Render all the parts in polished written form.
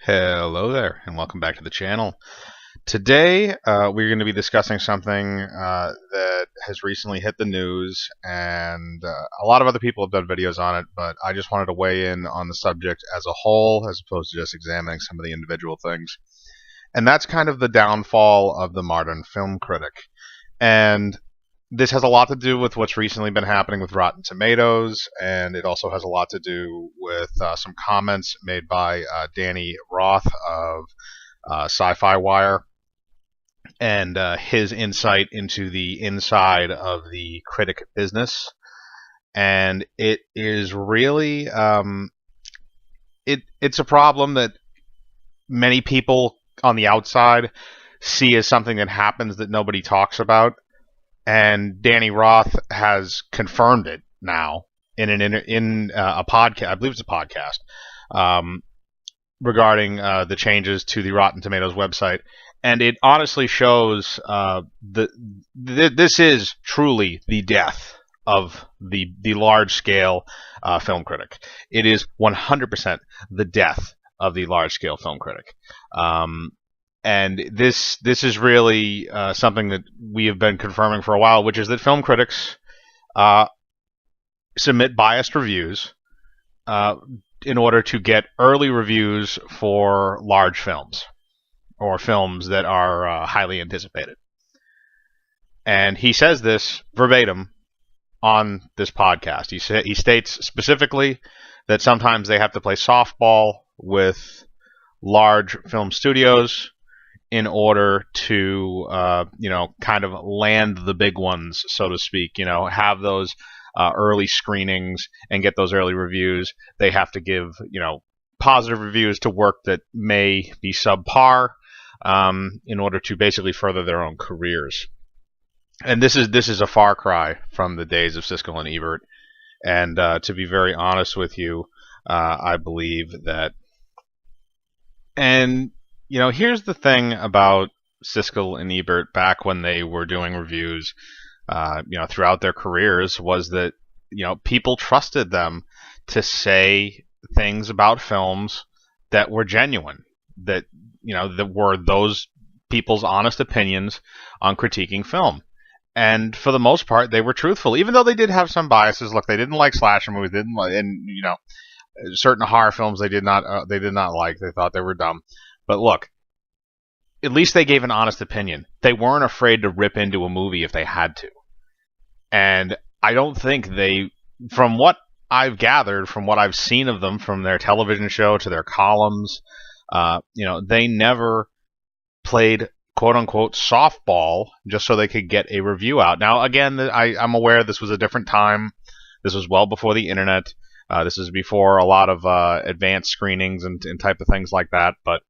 Hello there, and welcome back to the channel. Today, we're going to be discussing something that has recently hit the news, and a lot of other people have done videos on it, but I just wanted to weigh in on the subject as a whole, as opposed to just examining some of the individual things. And that's kind of the downfall of the modern film critic. And this has a lot to do with what's recently been happening with Rotten Tomatoes, and it also has a lot to do with some comments made by Danny Roth of Sci-Fi Wire, and his insight into the inside of the critic business. And it is really it's a problem that many people on the outside see as something that happens that nobody talks about. And Danny Roth has confirmed it now in a podcast. I believe it's a podcast regarding the changes to the Rotten Tomatoes website, and it honestly shows this is truly the death of the large scale film critic. It is 100% the death of the large scale film critic. And this is really something that we have been confirming for a while, which is that film critics submit biased reviews in order to get early reviews for large films or films that are highly anticipated. And he says this verbatim on this podcast. He states specifically that sometimes they have to play softball with large film studios in order to, kind of land the big ones, so to speak. Have those early screenings and get those early reviews. They have to give, positive reviews to work that may be subpar in order to basically further their own careers. And this is a far cry from the days of Siskel and Ebert. And to be very honest with you, I believe that. And here's the thing about Siskel and Ebert back when they were doing reviews, throughout their careers, was that, people trusted them to say things about films that were genuine, that were those people's honest opinions on critiquing film. And for the most part, they were truthful, even though they did have some biases. Look, they didn't like slasher movies, certain horror films they did not like. They thought they were dumb. But look, at least they gave an honest opinion. They weren't afraid to rip into a movie if they had to. And I don't think from what I've gathered, from what I've seen of them, from their television show to their columns, they never played quote-unquote softball just so they could get a review out. Now, again, I'm aware this was a different time. This was well before the internet. This is before a lot of advanced screenings and type of things like that. But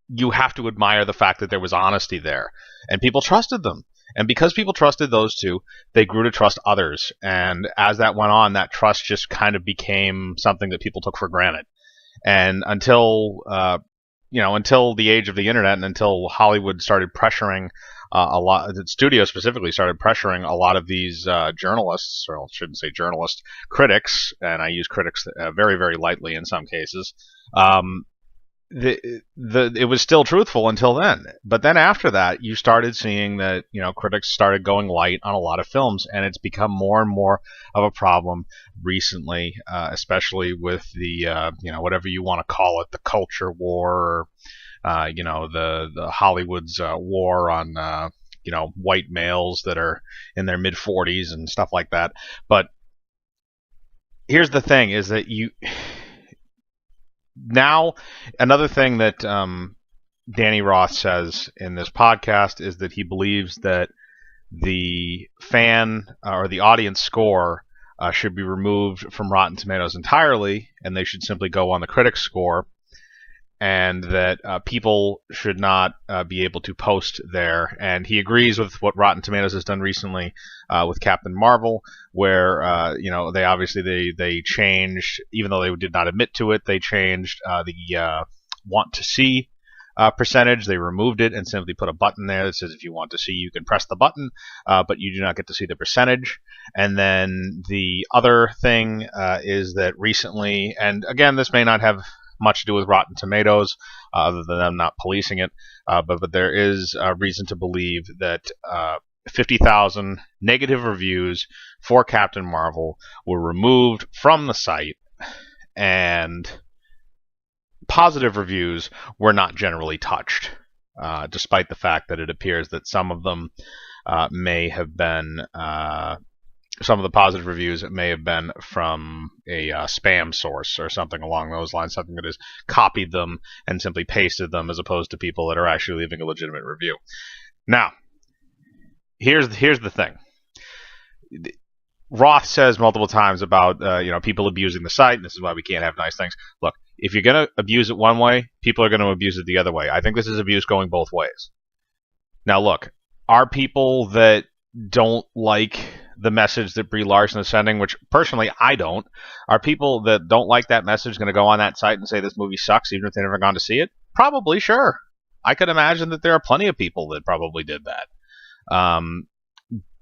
you have to admire the fact that there was honesty there. And people trusted them. And because people trusted those two, they grew to trust others. And as that went on, that trust just kind of became something that people took for granted. And until the age of the internet, and until Hollywood started pressuring a lot, the studio specifically started pressuring a lot of these journalists, or I shouldn't say journalists, critics, and I use critics very, very lightly in some cases. It was still truthful until then. But then after that, you started seeing that, critics started going light on a lot of films, and it's become more and more of a problem recently, especially with the, whatever you want to call it, the culture war, or, the Hollywood's war on, white males that are in their mid-40s and stuff like that. But here's the thing, is that now, another thing that Danny Roth says in this podcast is that he believes that the fan or the audience score should be removed from Rotten Tomatoes entirely, and they should simply go on the critic score, and that people should not be able to post there. And he agrees with what Rotten Tomatoes has done recently with Captain Marvel, where they changed, even though they did not admit to it, they changed the want to see percentage. They removed it and simply put a button there that says if you want to see, you can press the button, but you do not get to see the percentage. And then the other thing is that recently, and again, this may not have much to do with Rotten Tomatoes, other than them not policing it. But there is reason to believe that 50,000 negative reviews for Captain Marvel were removed from the site, and positive reviews were not generally touched, despite the fact that it appears that some of them may have been, some of the positive reviews may have been from a spam source or something along those lines, something that has copied them and simply pasted them, as opposed to people that are actually leaving a legitimate review. Now, here's the thing. Roth says multiple times about people abusing the site, and this is why we can't have nice things. Look, if you're going to abuse it one way, people are going to abuse it the other way. I think this is abuse going both ways. Now, look, are people that don't like the message that Brie Larson is sending, which personally I don't, are people that don't like that message going to go on that site and say this movie sucks even if they've never gone to see it? Probably, sure. I could imagine that there are plenty of people that probably did that.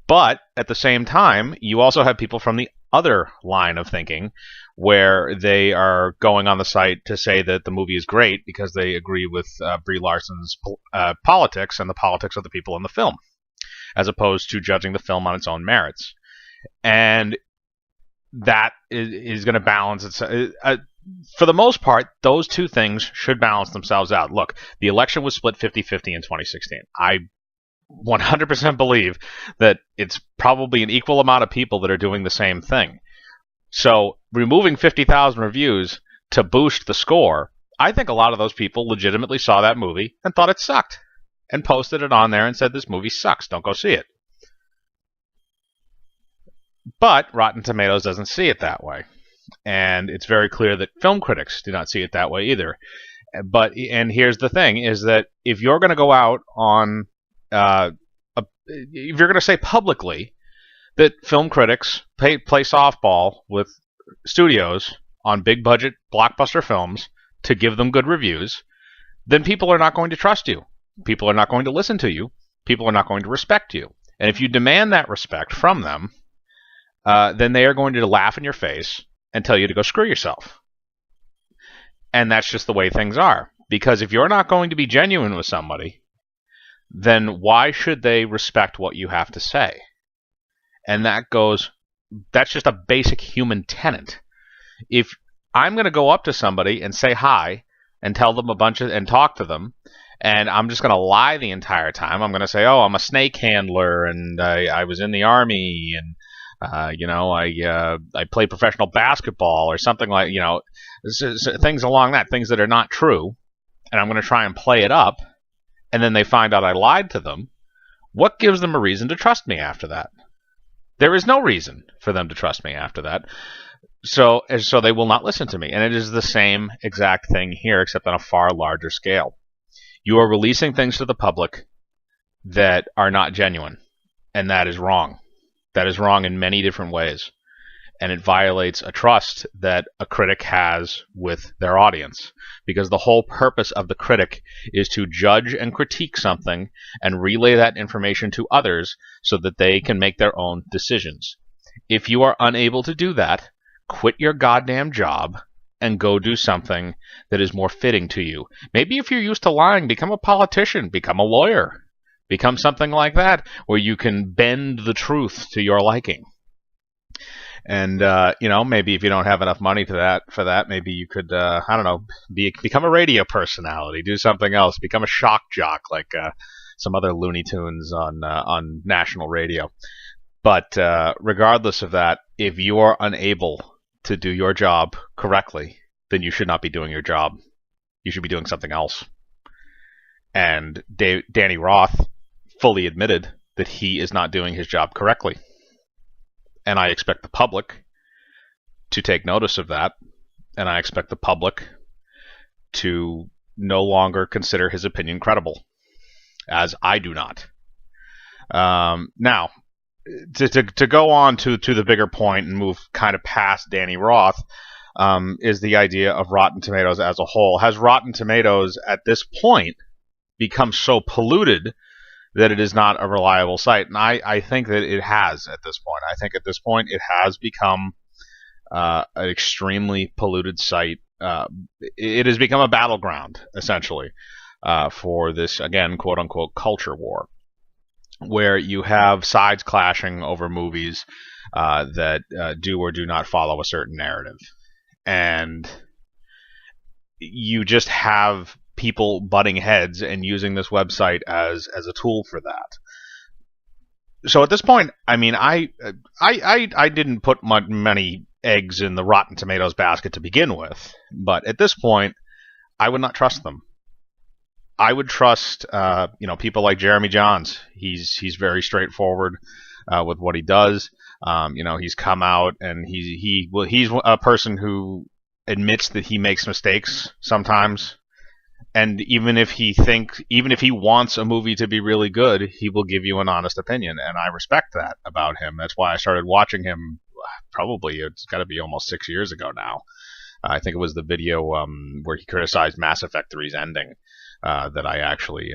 But at the same time, you also have people from the other line of thinking where they are going on the site to say that the movie is great because they agree with Brie Larson's politics and the politics of the people in the film, as opposed to judging the film on its own merits. And that is going to balance itself. For the most part, those two things should balance themselves out. Look, the election was split 50-50 in 2016. I 100% believe that it's probably an equal amount of people that are doing the same thing. So removing 50,000 reviews to boost the score, I think a lot of those people legitimately saw that movie and thought it sucked and posted it on there and said, this movie sucks, don't go see it. But Rotten Tomatoes doesn't see it that way. And it's very clear that film critics do not see it that way either. And here's the thing, is that if you're going to go out on if you're going to say publicly that film critics play softball with studios on big budget blockbuster films to give them good reviews, then people are not going to trust you. People are not going to listen to you. People are not going to respect you. And if you demand that respect from them, then they are going to laugh in your face and tell you to go screw yourself. And that's just the way things are. Because if you're not going to be genuine with somebody, then why should they respect what you have to say? And that's just a basic human tenet. If I'm going to go up to somebody and say hi and tell them and talk to them, and I'm just going to lie the entire time, I'm going to say, oh, I'm a snake handler, and I was in the army, and I play professional basketball, or something like, things along that, things that are not true, and I'm going to try and play it up, and then they find out I lied to them. What gives them a reason to trust me after that? There is no reason for them to trust me after that. So they will not listen to me. And it is the same exact thing here, except on a far larger scale. You are releasing things to the public that are not genuine, and that is wrong. That is wrong in many different ways. And it violates a trust that a critic has with their audience. Because the whole purpose of the critic is to judge and critique something and relay that information to others so that they can make their own decisions. If you are unable to do that, quit your goddamn job and go do something that is more fitting to you. Maybe if you're used to lying, become a politician, become a lawyer, become something like that where you can bend the truth to your liking. And, maybe if you don't have enough money for that, maybe you could, become a radio personality, do something else, become a shock jock like some other Looney Tunes on national radio. But regardless of that, if you are unable to do your job correctly, then you should not be doing your job. You should be doing something else. And Danny Roth fully admitted that he is not doing his job correctly. And I expect the public to take notice of that, and I expect the public to no longer consider his opinion credible, as I do not. Now, to go on to the bigger point and move kind of past Danny Roth, is the idea of Rotten Tomatoes as a whole. Has Rotten Tomatoes at this point become so polluted that it is not a reliable site? And I think that it has at this point. I think at this point it has become an extremely polluted site it has become a battleground essentially for this, again, quote unquote culture war, where you have sides clashing over movies that do or do not follow a certain narrative, and you just have people butting heads and using this website as a tool for that. So at this point, I mean, I didn't put many eggs in the Rotten Tomatoes basket to begin with, but at this point, I would not trust them. I would trust, people like Jeremy Jahns. He's very straightforward with what he does. He's come out and he's a person who admits that he makes mistakes sometimes. And even if he wants a movie to be really good, he will give you an honest opinion, and I respect that about him. That's why I started watching him. Probably it's got to be almost 6 years ago now. I think it was the video where he criticized Mass Effect 3's ending that I actually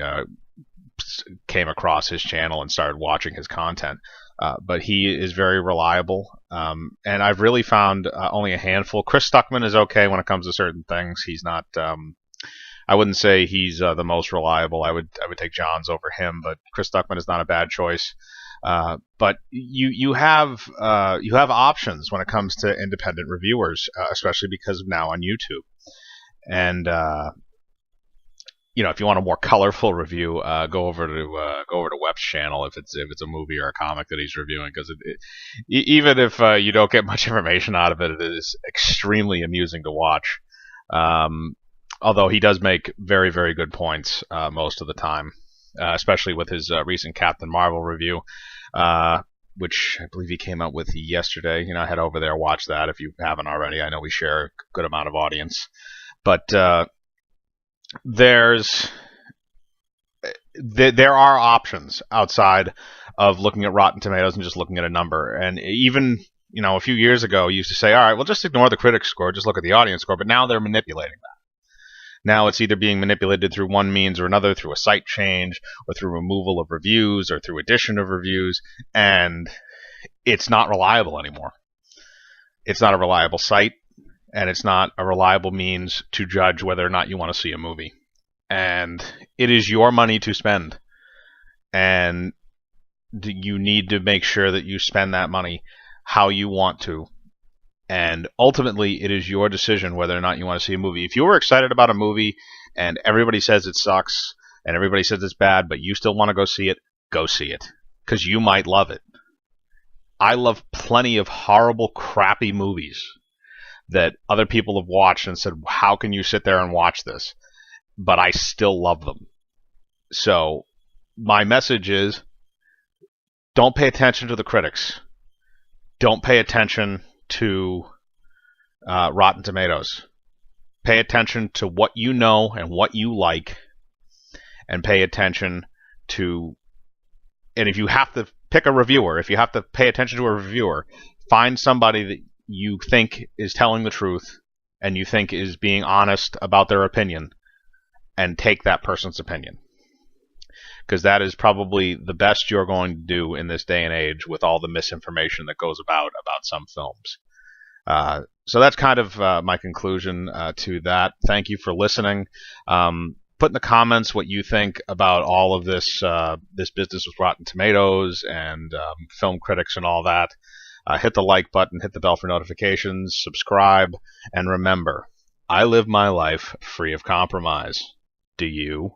came across his channel and started watching his content. But he is very reliable, and I've really found only a handful. Chris Stuckman is okay when it comes to certain things. He's not. I wouldn't say he's the most reliable. I would take Jahns over him, but Chris Stuckman is not a bad choice. But you have options when it comes to independent reviewers, especially because of now on YouTube. And if you want a more colorful review, go over to Web's channel if it's a movie or a comic that he's reviewing, because even if you don't get much information out of it, it is extremely amusing to watch. Although he does make very, very good points most of the time, especially with his recent Captain Marvel review, which I believe he came out with yesterday. Head over there, watch that if you haven't already. I know we share a good amount of audience. But there are options outside of looking at Rotten Tomatoes and just looking at a number. And even a few years ago, you used to say, all right, well, just ignore the critic score, just look at the audience score. But now they're manipulating that. Now it's either being manipulated through one means or another, through a site change, or through removal of reviews, or through addition of reviews, and it's not reliable anymore. It's not a reliable site, and it's not a reliable means to judge whether or not you want to see a movie. And it is your money to spend, and you need to make sure that you spend that money how you want to. And ultimately, it is your decision whether or not you want to see a movie. If you were excited about a movie and everybody says it sucks and everybody says it's bad, but you still want to go see it, because you might love it. I love plenty of horrible, crappy movies that other people have watched and said, how can you sit there and watch this? But I still love them. So my message is, don't pay attention to the critics. Don't pay attention to Rotten Tomatoes. Pay attention to what you know and what you like, and pay attention to, and if you have to pick a reviewer, if you have to pay attention to a reviewer, find somebody that you think is telling the truth and you think is being honest about their opinion, and take that person's opinion. Because that is probably the best you're going to do in this day and age with all the misinformation that goes about some films. So that's kind of my conclusion to that. Thank you for listening. Put in the comments what you think about all of this business with Rotten Tomatoes and film critics and all that. Hit the like button, hit the bell for notifications, subscribe, and remember, I live my life free of compromise. Do you?